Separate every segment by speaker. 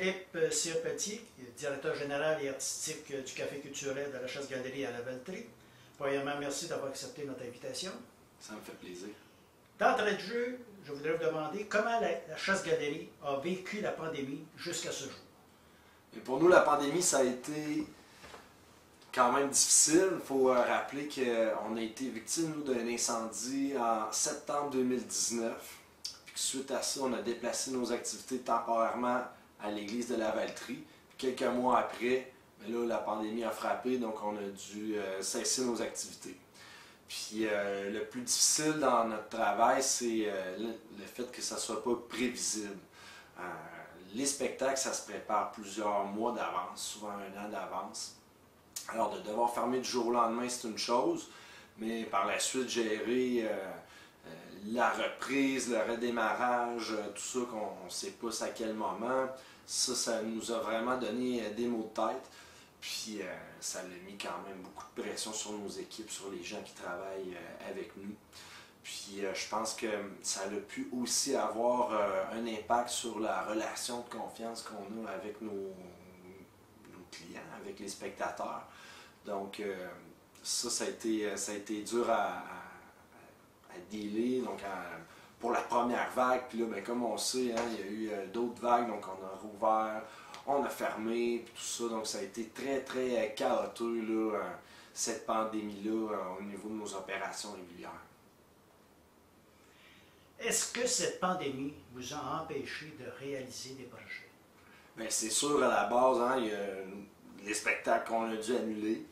Speaker 1: Philippe Sirpetier, directeur général et artistique du Café culturel de la Chasse-Galerie à la Valtrie. Premièrement, merci d'avoir accepté notre invitation.
Speaker 2: Ça me fait plaisir.
Speaker 1: D'entrée de jeu, je voudrais vous demander comment la Chasse-Galerie a vécu la pandémie jusqu'à ce jour.
Speaker 2: Et pour nous, la pandémie, ça a été quand même difficile. Il faut rappeler qu'on a été victime, nous, d'un incendie en septembre 2019. Puis que suite à ça, on a déplacé nos activités temporairement à l'église de la Valtrie. Puis quelques mois après, là, la pandémie a frappé, donc on a dû cesser nos activités. Puis le plus difficile dans notre travail, c'est le fait que ça ne soit pas prévisible. Les spectacles, ça se prépare plusieurs mois d'avance, souvent 1 an d'avance. Alors de devoir fermer du jour au lendemain, c'est une chose, mais par la suite, gérer la reprise, le redémarrage, tout ça qu'on ne sait pas à quel moment, ça nous a vraiment donné des maux de tête. Puis ça a mis quand même beaucoup de pression sur nos équipes, sur les gens qui travaillent avec nous. Puis je pense que ça a pu aussi avoir un impact sur la relation de confiance qu'on a avec nos clients, avec les spectateurs. Donc ça a été dur à dealer. Donc, pour la première vague, puis là, ben, comme on sait, hein, il y a eu d'autres vagues, donc on a rouvert, on a fermé, puis tout ça. Donc ça a été très, très chaotique, là, cette pandémie-là, au niveau de nos opérations régulières.
Speaker 1: Est-ce que cette pandémie vous a empêché de réaliser des projets?
Speaker 2: Bien, c'est sûr, à la base, hein, il y a les spectacles qu'on a dû annuler.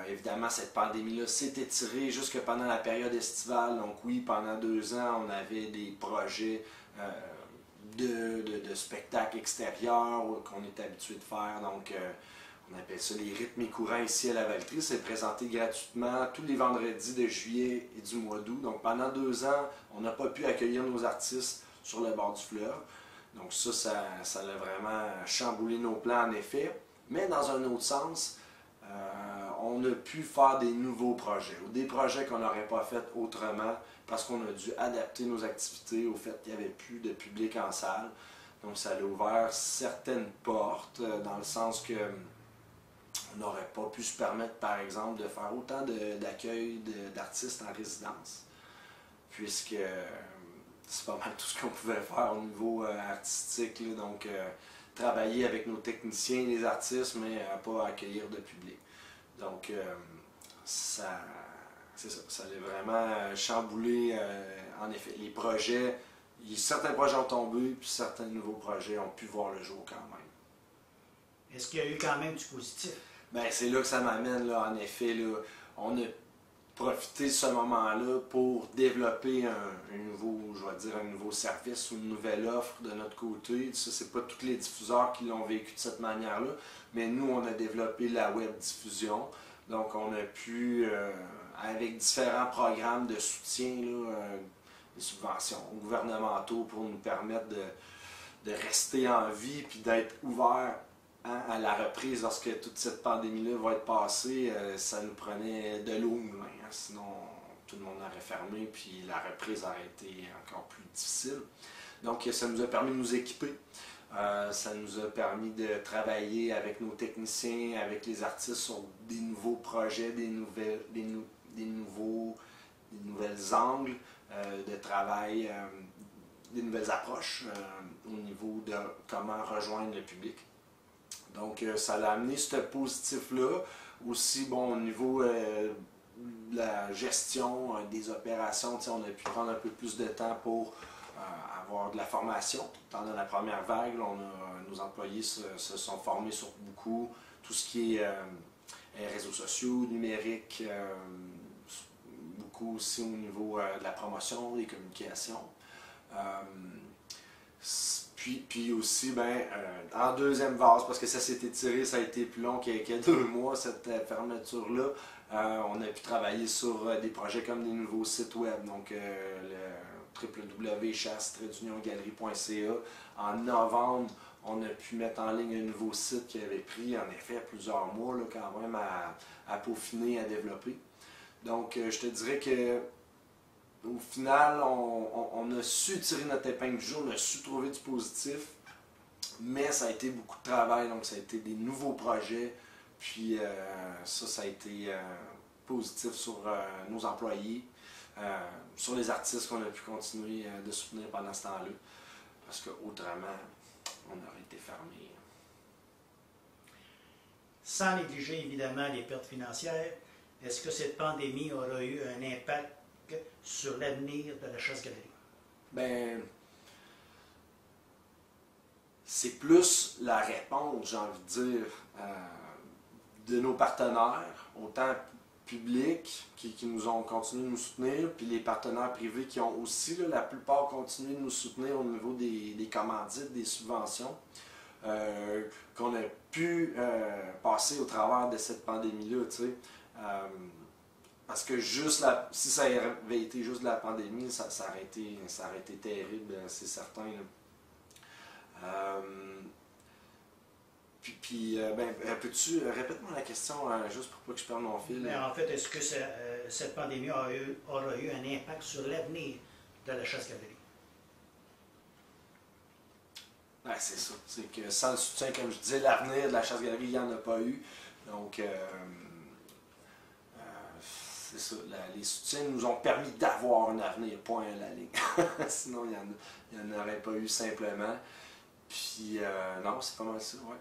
Speaker 2: Évidemment, cette pandémie-là s'est étirée jusque pendant la période estivale. Donc oui, pendant 2 ans, on avait des projets de spectacles extérieurs qu'on est habitué de faire. Donc, on appelle ça les rythmes courants ici à la Valtrie. C'est présenté gratuitement tous les vendredis de juillet et du mois d'août. Donc pendant 2 ans, on n'a pas pu accueillir nos artistes sur le bord du fleuve. Donc ça a vraiment chamboulé nos plans en effet. Mais dans un autre sens, on a pu faire des nouveaux projets, ou des projets qu'on n'aurait pas fait autrement, parce qu'on a dû adapter nos activités au fait qu'il n'y avait plus de public en salle. Donc ça a ouvert certaines portes, dans le sens que on n'aurait pas pu se permettre, par exemple, de faire autant d'accueil d'artistes en résidence, puisque c'est pas mal tout ce qu'on pouvait faire au niveau artistique. Là, donc, travailler avec nos techniciens, les artistes, mais pas accueillir de public. Donc, c'est ça. Ça a vraiment chamboulé, en effet. Les projets, certains projets ont tombé, puis certains nouveaux projets ont pu voir le jour quand même.
Speaker 1: Est-ce qu'il y a eu quand même du positif?
Speaker 2: Bien, c'est là que ça m'amène, là, en effet. Là, on a profité de ce moment-là pour développer un nouveau service ou une nouvelle offre de notre côté. Ça, c'est pas tous les diffuseurs qui l'ont vécu de cette manière-là, mais nous, on a développé la web diffusion. Donc, on a pu, avec différents programmes de soutien, là, des subventions gouvernementaux pour nous permettre de rester en vie puis d'être ouverts, hein, à la reprise. Lorsque toute cette pandémie-là va être passée, ça nous prenait de l'eau au moulin. Hein, sinon, tout le monde aurait fermé puis la reprise aurait été encore plus difficile. Donc, ça nous a permis de nous équiper. Ça nous a permis de travailler avec nos techniciens, avec les artistes sur des nouveaux projets, des nouvelles angles de travail, des nouvelles approches au niveau de comment rejoindre le public. Donc ça a amené ce positif-là. Aussi, bon, au niveau de la gestion des opérations, on a pu prendre un peu plus de temps pour avoir de la formation. Dans la première vague, là, nos employés se sont formés sur beaucoup, tout ce qui est réseaux sociaux, numérique, beaucoup aussi au niveau de la promotion, des communications. Puis aussi, en deuxième phase, parce que ça s'est étiré, ça a été plus long qu'il y a 2 mois, cette fermeture-là, on a pu travailler sur des projets comme des nouveaux sites web, donc le www.chasse-galerie.ca. En novembre, on a pu mettre en ligne un nouveau site qui avait pris en effet plusieurs mois là, quand même à peaufiner, à développer. Donc je te dirais que au final, on a su tirer notre épingle du jeu, on a su trouver du positif, mais ça a été beaucoup de travail, donc ça a été des nouveaux projets, puis ça a été positif sur nos employés, sur les artistes qu'on a pu continuer de soutenir pendant ce temps-là, parce qu'autrement, on aurait été fermé.
Speaker 1: Sans négliger évidemment les pertes financières, est-ce que cette pandémie aura eu un impact sur l'avenir de la chasse-galerie?
Speaker 2: Ben, c'est plus la réponse, j'ai envie de dire, de nos partenaires, autant publics qui nous ont continué de nous soutenir, puis les partenaires privés qui ont aussi, là, la plupart, continué de nous soutenir au niveau des commandites, des subventions, qu'on a pu passer au travers de cette pandémie-là, tu sais. Parce que si ça avait été juste la pandémie, ça aurait été terrible, c'est certain. Peux-tu répète-moi la question juste pour pas que je perde mon fil?
Speaker 1: Mais en fait, est-ce que cette pandémie aura eu un impact sur l'avenir de la chasse-galerie?
Speaker 2: Ben, c'est ça. C'est que sans le soutien, comme je disais, l'avenir de la chasse-galerie, il n'y en a pas eu. Donc, c'est ça. Les soutiens nous ont permis d'avoir un avenir, point à la ligne. Sinon, il n'y en aurait pas eu simplement. Puis, non, c'est pas mal ça, ouais.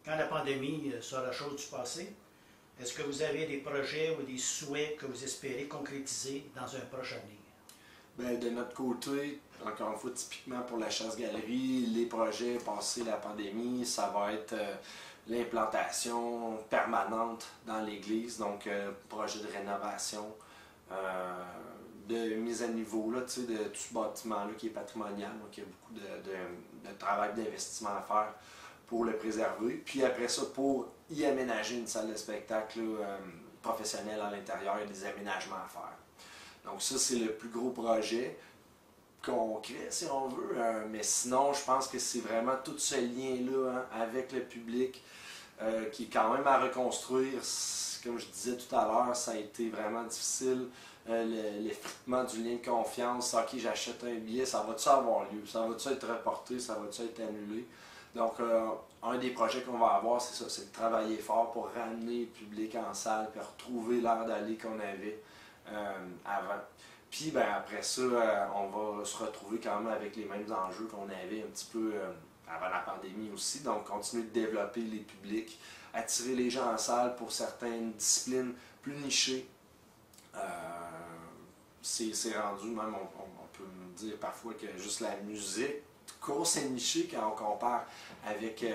Speaker 1: Quand la pandémie sera chose du passé, est-ce que vous avez des projets ou des souhaits que vous espérez concrétiser dans un proche avenir?
Speaker 2: Bien, de notre côté, encore une fois, typiquement pour la chasse-galerie, les projets passés la pandémie, ça va être l'implantation permanente dans l'église, donc projet de rénovation, de mise à niveau là, tu sais, de tout ce bâtiment-là qui est patrimonial, donc il y a beaucoup de travail d'investissement à faire pour le préserver. Puis après ça, pour y aménager une salle de spectacle professionnelle à l'intérieur, il y a des aménagements à faire. Donc ça, c'est le plus gros projet concret, si on veut. Mais sinon, je pense que c'est vraiment tout ce lien-là avec le public qui est quand même à reconstruire. Comme je disais tout à l'heure, ça a été vraiment difficile. L'effritement du lien de confiance. OK, j'achète un billet, ça va-tu avoir lieu? Ça va-tu être reporté? Ça va-tu être annulé? Donc, un des projets qu'on va avoir, c'est ça, c'est de travailler fort pour ramener le public en salle et retrouver l'air d'aller qu'on avait avant. Puis, ben, après ça, on va se retrouver quand même avec les mêmes enjeux qu'on avait un petit peu avant la pandémie aussi. Donc, continuer de développer les publics, attirer les gens en salle pour certaines disciplines plus nichées. C'est rendu, même, on peut dire parfois que juste la musique course est nichée quand on compare avec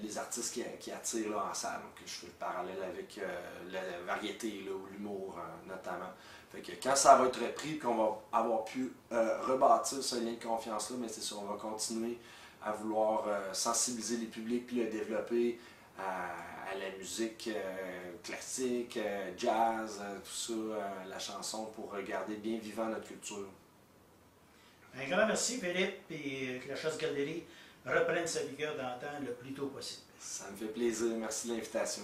Speaker 2: les artistes qui attirent là, en salle. Donc, je fais le parallèle avec la variété là, ou l'humour notamment. Fait que quand ça va être repris et qu'on va avoir pu rebâtir ce lien de confiance-là, mais c'est ça, on va continuer à vouloir sensibiliser les publics puis le développer à la musique classique, jazz, tout ça, la chanson pour garder bien vivant notre culture.
Speaker 1: Un grand merci, Philippe, et que la chasse-galerie reprenne sa vigueur d'antan le plus tôt possible.
Speaker 2: Ça me fait plaisir. Merci de l'invitation.